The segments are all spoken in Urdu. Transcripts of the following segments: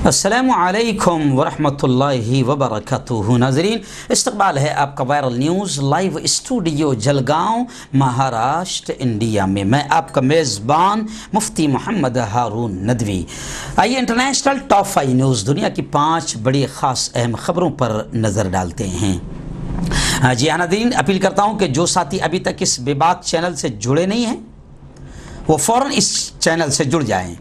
السلام علیکم ورحمۃ اللہ وبرکاتہ۔ ناظرین، استقبال ہے آپ کا viral news live studio Jalgaon Maharashtra India میں آپ کا میزبان مفتی محمد ہارون ندوی۔ آئیے انٹرنیشنل ٹاپ 5 نیوز دنیا کی 5 بڑی خاص اہم خبروں پر نظر ڈالتے ہیں۔ جی ہاں ناظرین، اپیل کرتا ہوں کہ جو ساتھی ابھی تک اس بے باک چینل سے جڑے نہیں ہیں وہ فوراً اس چینل سے جڑ جائیں۔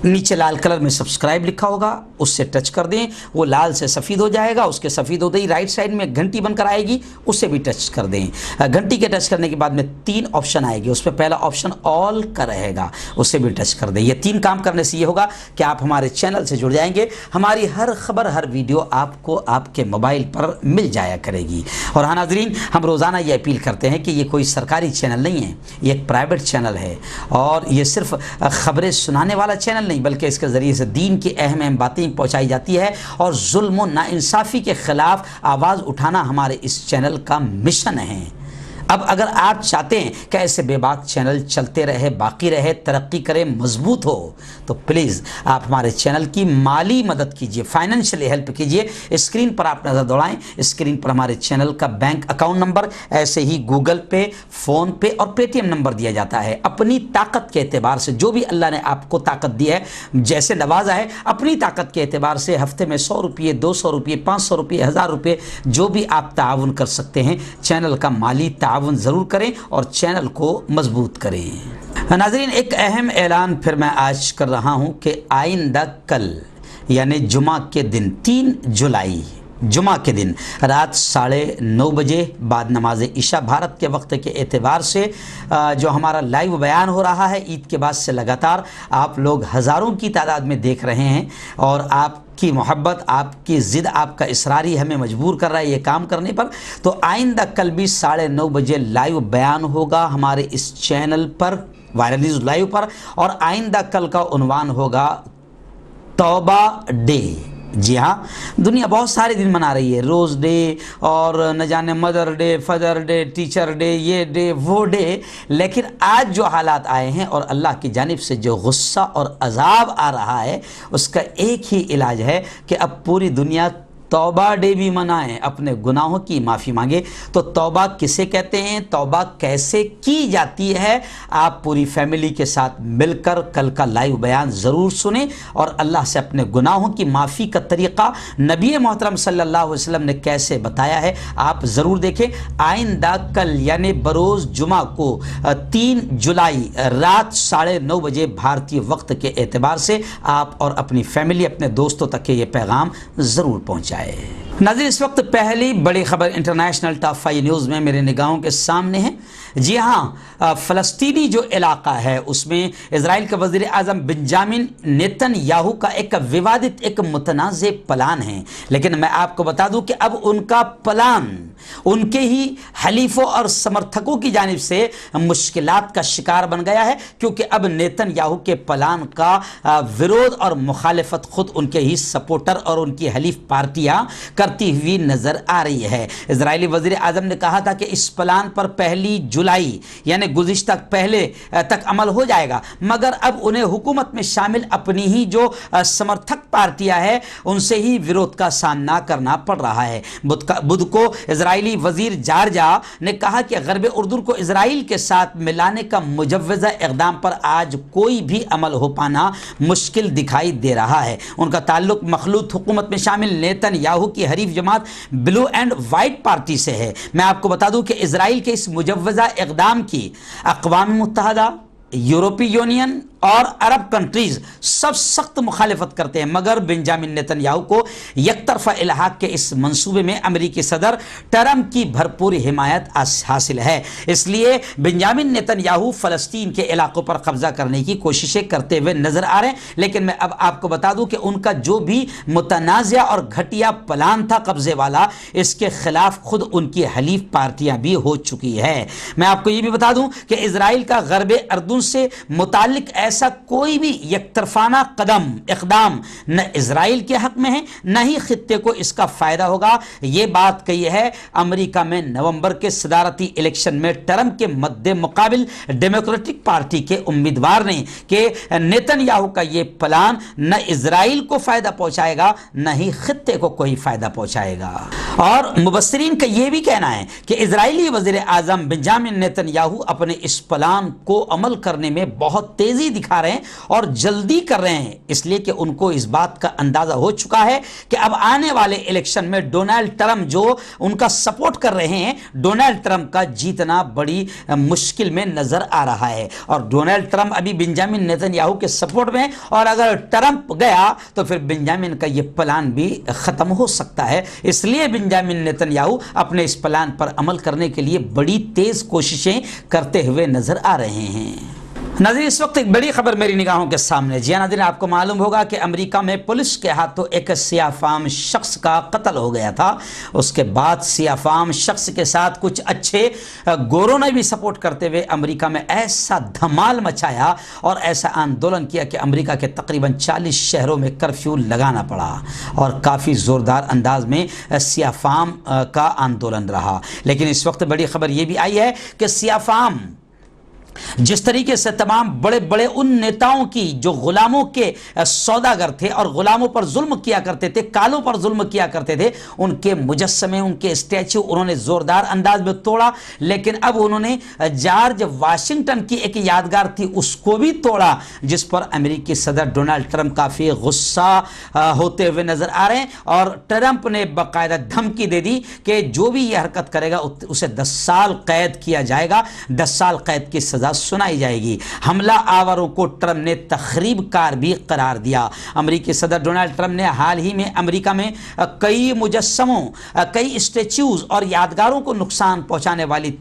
نیچے لال کلر میں سبسکرائب لکھا ہوگا، اس سے ٹچ کر دیں، وہ لال سے سفید ہو جائے گا۔ اس کے سفید ہوتے ہی رائٹ سائڈ میں گھنٹی بن کر آئے گی، اسے بھی ٹچ کر دیں۔ گھنٹی کے ٹچ کرنے کے بعد میں 3 آپشن آئے گی، اس میں پہلا آپشن آل کا رہے گا، اسے بھی ٹچ کر دیں۔ یہ 3 کام کرنے سے یہ ہوگا کہ آپ ہمارے چینل سے جڑ جائیں گے، ہماری ہر خبر ہر ویڈیو آپ کو آپ کے موبائل پر مل جایا کرے گی۔ اور ہاں ناظرین، ہم روزانہ یہ اپیل کرتے ہیں کہ یہ کوئی سرکاری چینل نہیں ہے، یہ ایک پرائیویٹ چینل ہے، اور یہ صرف خبریں سنانے والا چینل نہیں بلکہ اس کے ذریعے سے دین کی اہم باتیں پہنچائی جاتی ہے، اور ظلم و ناانصافی کے خلاف آواز اٹھانا ہمارے اس چینل کا مشن ہے۔ اب اگر آپ چاہتے ہیں کہ ایسے بے باک چینل چلتے رہے، باقی رہے، ترقی کرے، مضبوط ہو، تو پلیز آپ ہمارے چینل کی مالی مدد کیجئے، فائنینشلی ہیلپ کیجئے۔ اسکرین پر آپ نظر دوڑائیں، اسکرین پر ہمارے چینل کا بینک اکاؤنٹ نمبر، ایسے ہی گوگل پے، فون پے اور پے ٹی ایم نمبر دیا جاتا ہے۔ اپنی طاقت کے اعتبار سے جو بھی اللہ نے آپ کو طاقت دی ہے، جیسے نوازا ہے، اپنی طاقت کے اعتبار سے ہفتے میں 100 روپے، 200 روپے، 500 روپے، 1000 روپے، جو بھی آپ تعاون کر سکتے ہیں، چینل کا مالی تعاون ضرور کریں اور چینل کو مضبوط کریں۔ ناظرین، ایک اہم اعلان پھر میں آج کر رہا ہوں کہ آئندہ کل یعنی جمعہ کے دن 3 جولائی جمعہ کے دن رات 9:30 بجے بعد نماز عشاء بھارت کے وقت کے اعتبار سے جو ہمارا لائیو بیان ہو رہا ہے، عید کے بعد سے لگاتار آپ لوگ ہزاروں کی تعداد میں دیکھ رہے ہیں، اور آپ کی محبت، آپ کی ضد، آپ کا اصراری ہمیں مجبور کر رہا ہے یہ کام کرنے پر۔ تو آئندہ کل بھی 9:30 بجے لائیو بیان ہوگا ہمارے اس چینل پر، وائرل نیوز لائیو پر، اور آئندہ کل کا عنوان ہوگا توبہ ڈے۔ جی ہاں، دنیا بہت سارے دن منا رہی ہے، روز ڈے اور نہ جانے mother day, father day, teacher day, یہ ڈے وہ ڈے، لیکن آج جو حالات آئے ہیں اور اللہ کی جانب سے جو غصہ اور عذاب آ رہا ہے، اس کا ایک ہی علاج ہے کہ اب پوری دنیا توبہ ڈے بھی منائیں، اپنے گناہوں کی معافی مانگے۔ تو توبہ کسے کہتے ہیں، توبہ کیسے کی جاتی ہے، آپ پوری فیملی کے ساتھ مل کر کل کا لائیو بیان ضرور سنیں، اور اللہ سے اپنے گناہوں کی معافی کا طریقہ نبی محترم صلی اللہ علیہ وسلم نے کیسے بتایا ہے آپ ضرور دیکھیں۔ آئندہ کل یعنی بروز جمعہ کو 3 جولائی رات 9:30 بجے بھارتی وقت کے اعتبار سے آپ اور اپنی فیملی، اپنے دوستوں تک یہ پیغام ضرور پہنچائیں۔ ناظرین، اس وقت پہلی بڑی خبر انٹرنیشنل ٹاپ 5 نیوز میں میرے نگاہوں کے سامنے ہے۔ جی ہاں، فلسطینی جو علاقہ ہے اس میں اسرائیل کے وزیر اعظم بنجامن نیتن یاہو کا ایک ووادت، ایک متنازع پلان ہے، لیکن میں آپ کو بتا دوں کہ اب ان کا پلان ان کے ہی حلیفوں اور سمرتھکوں کی جانب سے مشکلات کا شکار بن گیا ہے، کیونکہ اب نیتن یاہو کے پلان کا ورود اور مخالفت خود ان کے ہی سپورٹر اور ان کی حلیف پارٹیاں کرتی ہوئی نظر آ رہی ہے۔ اسرائیلی وزیر اعظم نے کہا تھا کہ اس پلان پر 1 جولائی یعنی گزشتہ پہلے تک عمل ہو جائے گا، مگر اب انہیں حکومت میں شامل اپنی ہی جو سمرتھک پارٹیاں ہیں ان سے ہی ورود کا سامنا کرنا پڑ رہا ہے۔ بدھ کو اسرائیلی وزیر جارجا نے کہا کہ غرب اردن کو اسرائیل کے ساتھ ملانے کا مجوزہ اقدام پر آج کوئی بھی عمل ہو پانا مشکل دکھائی دے رہا ہے۔ ان کا تعلق مخلوط حکومت میں شامل نیتن یاہو کی حریف جماعت بلو اینڈ وائٹ پارٹی سے ہے۔ میں آپ کو بتا دوں کہ اسرائیل کے اس مجوزہ اقدام کی اقوام متحدہ، یورپی یونین اور عرب کنٹریز سب سخت مخالفت کرتے ہیں، مگر بنجامن نیتن یاہو کو یک طرفہ الحاق کے اس منصوبے میں امریکی صدر ٹرمپ کی بھرپور حمایت حاصل ہے۔ اس لیے بنجامن نیتن یاہو فلسطین کے علاقوں پر قبضہ کرنے کی کوششیں کرتے ہوئے نظر آ رہے ہیں، لیکن میں اب آپ کو بتا دوں کہ ان کا جو بھی متنازع اور گھٹیا پلان تھا قبضے والا، اس کے خلاف خود ان کی حلیف پارٹیاں بھی ہو چکی ہے۔ میں آپ کو یہ بھی بتا دوں کہ اسرائیل کا غرب اردن سے متعلق ایسا کوئی بھی یک طرفانہ اقدام نہ اسرائیل کے حق میں ہے نہ ہی خطے کو اس کا فائدہ ہوگا۔ یہ بات کہی ہے امریکہ میں نومبر کے صدارتی الیکشن میں ٹرمپ کے مد مقابل ڈیموکریٹک پارٹی کے امیدوار نے کہ نیتن یاہو کا یہ پلان نہ اسرائیل کو فائدہ پہنچائے گا نہ ہی خطے کو کوئی فائدہ پہنچائے گا۔ اور مبصرین کا یہ بھی کہنا ہے کہ اسرائیلی وزیر اعظم بنجامن نیتن یاہو اپنے اس پلان کو عمل کرنے میں بہت تیزی دکھا رہے ہیں اور جلدی کر رہے ہیں، اس لیے کہ ان کو اس بات کا اندازہ ہو چکا ہے کہ اب آنے والے الیکشن میں ڈونلڈ ٹرمپ جو ان کا سپورٹ کر رہے ہیں، ڈونلڈ ٹرمپ کا جیتنا بڑی مشکل میں نظر آ رہا ہے۔ اور ڈونلڈ ٹرمپ ابھی بنجامن نیتن یاہو کے سپورٹ میں، اور اگر ٹرمپ گیا تو پھر بنجامن کا یہ پلان بھی ختم ہو سکتا ہے۔ اس لیے بنجامن نیتن یاہو اپنے اس پلان پر عمل کرنے کے لیے بڑی تیز کوششیں کرتے ہوئے نظر آ رہے ہیں۔ ناظرین، اس وقت ایک بڑی خبر میری نگاہوں کے سامنے۔ جی ناظرین، آپ کو معلوم ہوگا کہ امریکہ میں پولیس کے ہاتھوں ایک سیاہ فام شخص کا قتل ہو گیا تھا۔ اس کے بعد سیاہ فام شخص کے ساتھ کچھ اچھے گوروں نے بھی سپورٹ کرتے ہوئے امریکہ میں ایسا دھمال مچایا اور ایسا آندولن کیا کہ امریکہ کے تقریباً 40 شہروں میں کرفیو لگانا پڑا اور کافی زوردار انداز میں سیاہ فام کا آندولن رہا۔ لیکن اس وقت بڑی خبر یہ بھی آئی ہے کہ سیاہ فام جس طریقے سے تمام بڑے بڑے ان نیتاؤں کی جو غلاموں کے سوداگر تھے اور غلاموں پر ظلم کیا کرتے تھے، کالوں پر ظلم کیا کرتے تھے، ان کے مجسمے، ان کے اسٹیچو انہوں نے زوردار انداز میں توڑا۔ لیکن اب انہوں نے جارج واشنگٹن کی ایک یادگار تھی اس کو بھی توڑا، جس پر امریکی صدر ڈونلڈ ٹرمپ کافی غصہ ہوتے ہوئے نظر آ رہے ہیں۔ اور ٹرمپ نے باقاعدہ دھمکی دے دی کہ جو بھی یہ حرکت کرے گا اسے 10 سال قید کیا جائے گا، 10 سال قید کی سزا سنائی جائے گی۔ حملہ آوروں کو ٹرمپ نے تخریب کار بھی قرار دیا۔ امریکی صدر ڈونلڈ ٹرمپ نے حال ہی میں امریکہ میں کئی مجسموں، کئی اسٹیچوز اور یادگاروں کو نقصان پہنچانے والی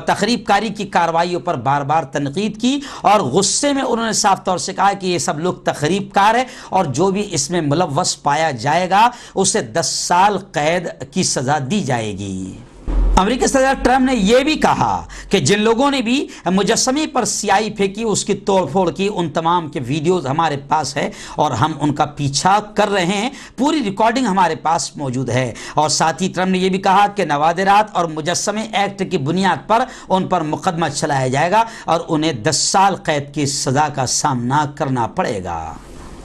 تخریب کاری کی کارروائیوں پر بار بار تنقید کی اور غصے میں انہوں نے صاف طور سے کہا کہ یہ سب لوگ تخریب کار ہے اور جو بھی اس میں ملوث پایا جائے گا اسے 10 سال قید کی سزا دی جائے گی۔ امریکی صدر ٹرمپ نے یہ بھی کہا کہ جن لوگوں نے بھی مجسمے پر سیاہی پھینکی، اس کی توڑ پھوڑ کی، ان تمام کے ویڈیوز ہمارے پاس ہے اور ہم ان کا پیچھا کر رہے ہیں، پوری ریکارڈنگ ہمارے پاس موجود ہے۔ اور ساتھ ہی ٹرمپ نے یہ بھی کہا کہ نوادرات اور مجسمے ایکٹ کی بنیاد پر ان پر مقدمہ چلایا جائے گا اور انہیں 10 سال قید کی سزا کا سامنا کرنا پڑے گا۔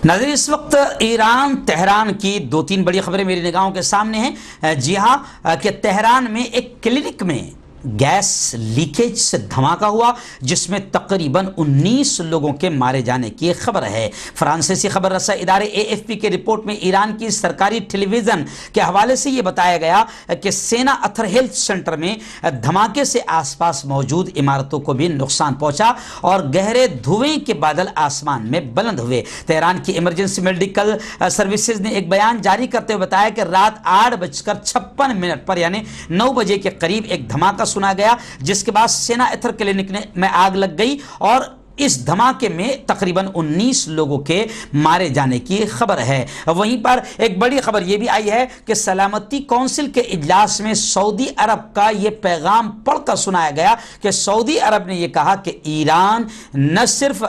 ناظرین، اس وقت ایران تہران کی 2-3 بڑی خبریں میری نگاہوں کے سامنے ہیں۔ جی ہاں، کہ تہران میں ایک کلینک میں گیس لیکیج سے دھماکہ ہوا جس میں تقریباً 19 لوگوں کے مارے جانے کی خبر ہے۔ فرانسیسی خبر رساں ادارے AFP کے رپورٹ میں ایران کی سرکاری ٹیلی ویژن کے حوالے سے یہ بتایا گیا کہ سینا اتھر ہیلتھ سینٹر میں دھماکے سے آس پاس موجود عمارتوں کو بھی نقصان پہنچا اور گہرے دھوئیں کے بادل آسمان میں بلند ہوئے۔ تہران کی ایمرجنسی میڈیکل سروسز نے ایک بیان جاری کرتے ہوئے بتایا کہ رات 8:56 پر یعنی 9 بجے کے قریب ایک دھماکہ سنا گیا، جس کے بعد سینا ایتھر کلینک میں آگ لگ گئی اور اس دھماکے میں تقریباً 19 لوگوں کے مارے جانے کی خبر ہے۔ وہیں پر ایک بڑی خبر یہ بھی آئی ہے کہ سلامتی کونسل کے اجلاس میں سعودی عرب کا یہ پیغام پڑھ کر سنایا گیا کہ سعودی عرب نے یہ کہا کہ ایران نہ صرف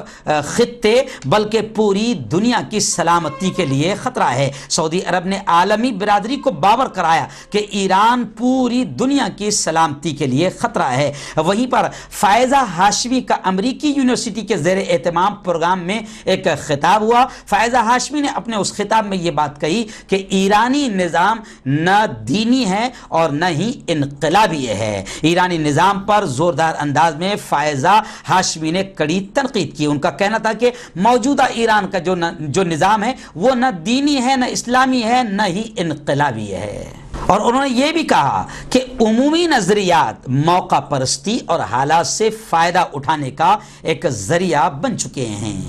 خطے بلکہ پوری دنیا کی سلامتی کے لیے خطرہ ہے۔ سعودی عرب نے عالمی برادری کو باور کرایا کہ ایران پوری دنیا کی سلامتی کے لیے خطرہ ہے۔ وہیں پر فائزہ ہاشمی کا امریکی یونیورسٹی کے زیر اہتمام پروگرام میں ایک خطاب ہوا۔ فائزہ ہاشمی نے اپنے اس خطاب میں یہ بات کہی کہ ایرانی نظام نہ دینی ہے اور نہ ہی انقلابی ہے۔ ایرانی نظام پر زوردار انداز میں فائزہ ہاشمی نے کڑی تنقید کی۔ ان کا کہنا تھا کہ موجودہ ایران کا جو نظام ہے وہ نہ دینی ہے، نہ اسلامی ہے، نہ ہی انقلابی ہے۔ اور انہوں نے یہ بھی کہا کہ عمومی نظریات موقع پرستی اور حالات سے فائدہ اٹھانے کا ایک ذریعہ بن چکے ہیں۔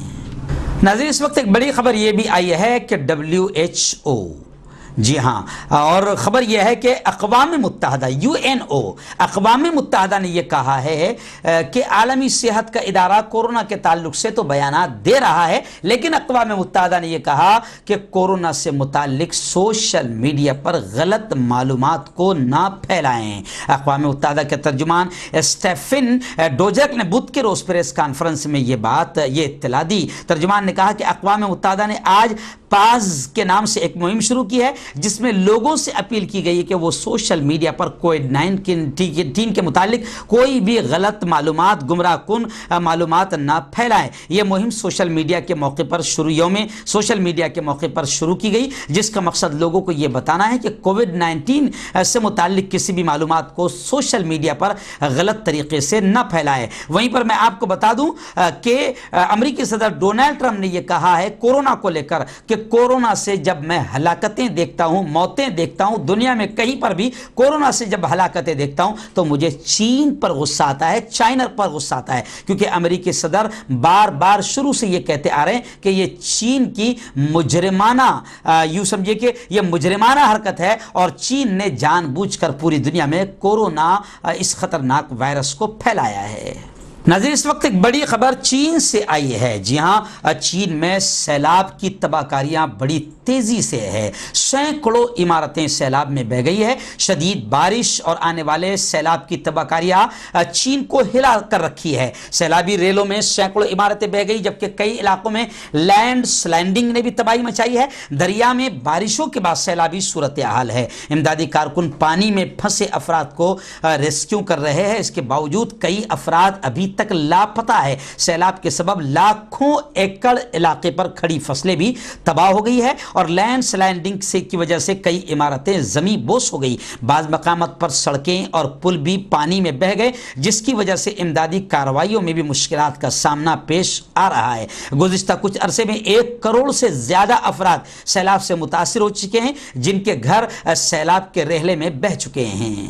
ناظرین، اس وقت ایک بڑی خبر یہ بھی آئی ہے کہ WHO جی ہاں، اور خبر یہ ہے کہ اقوام متحدہ UNO اقوام متحدہ نے یہ کہا ہے کہ عالمی صحت کا ادارہ کورونا کے تعلق سے تو بیانات دے رہا ہے، لیکن اقوام متحدہ نے یہ کہا کہ کورونا سے متعلق سوشل میڈیا پر غلط معلومات کو نہ پھیلائیں۔ اقوام متحدہ کے ترجمان اسٹیفن ڈوجرک نے بدھ کے روز پریس کانفرنس میں یہ اطلاع دی۔ ترجمان نے کہا کہ اقوام متحدہ نے آج پاز کے نام سے ایک مہم شروع کی ہے، جس میں لوگوں سے اپیل کی گئی ہے کہ وہ سوشل میڈیا پر کووڈ-19 کے متعلق کوئی بھی غلط معلومات، گمراہ کن معلومات نہ پھیلائیں۔ یہ مہم سوشل میڈیا کے موقع پر سوشل میڈیا کے موقع پر شروع کی گئی، جس کا مقصد لوگوں کو یہ بتانا ہے کہ کووڈ-19 سے متعلق کسی بھی معلومات کو سوشل میڈیا پر غلط طریقے سے نہ پھیلائیں۔ وہیں پر میں آپ کو بتا دوں کہ امریکی صدر ڈونلڈ ٹرمپ نے یہ کہا ہے کورونا کو لے کر کہ کورونا سے جب میں ہلاکتیں دیکھتا ہوں، موتیں دیکھتا ہوں، دنیا میں کہیں پر بھی کورونا سے جب ہلاکتیں دیکھتا ہوں تو مجھے چین پر غصہ آتا ہے، چائنا پر غصہ آتا ہے، کیونکہ امریکی صدر بار بار شروع سے یہ کہتے آ رہے ہیں کہ یہ چین کی مجرمانہ یوں سمجھے کہ یہ مجرمانہ حرکت ہے، اور چین نے جان بوجھ کر پوری دنیا میں کورونا اس خطرناک وائرس کو پھیلایا ہے۔ ناظرین، اس وقت ایک بڑی خبر چین سے آئی ہے۔ جی ہاں، چین میں سیلاب کی تباہ کاریاں بڑی تیزی سے ہے، سینکڑوں عمارتیں سیلاب میں بہہ گئی ہے۔ شدید بارش اور آنے والے سیلاب کی تباہ کاریاں چین کو ہلا کر رکھی ہے۔ سیلابی ریلوں میں سینکڑوں عمارتیں بہہ گئی، جبکہ کئی علاقوں میں لینڈ سلائڈنگ نے بھی تباہی مچائی ہے۔ دریا میں بارشوں کے بعد سیلابی صورتحال ہے۔ امدادی کارکن پانی میں پھنسے افراد کو ریسکیو کر رہے ہیں، اس کے باوجود کئی افراد ابھی تک لاپتہ ہے۔ سیلاب کے سبب لاکھوں ایکڑ علاقے پر کھڑی فصلیں بھی تباہ ہو گئی ہے، اور لینڈ سلائڈنگ کی وجہ سے کئی عمارتیں زمین بوس ہو گئی۔ بعض مقامات پر سڑکیں اور پل بھی پانی میں بہہ گئے، جس کی وجہ سے امدادی کارروائیوں میں بھی مشکلات کا سامنا پیش آ رہا ہے۔ گزشتہ کچھ عرصے میں 1 کروڑ سے زیادہ افراد سیلاب سے متاثر ہو چکے ہیں، جن کے گھر سیلاب کے رحلے میں بہہ چکے ہیں۔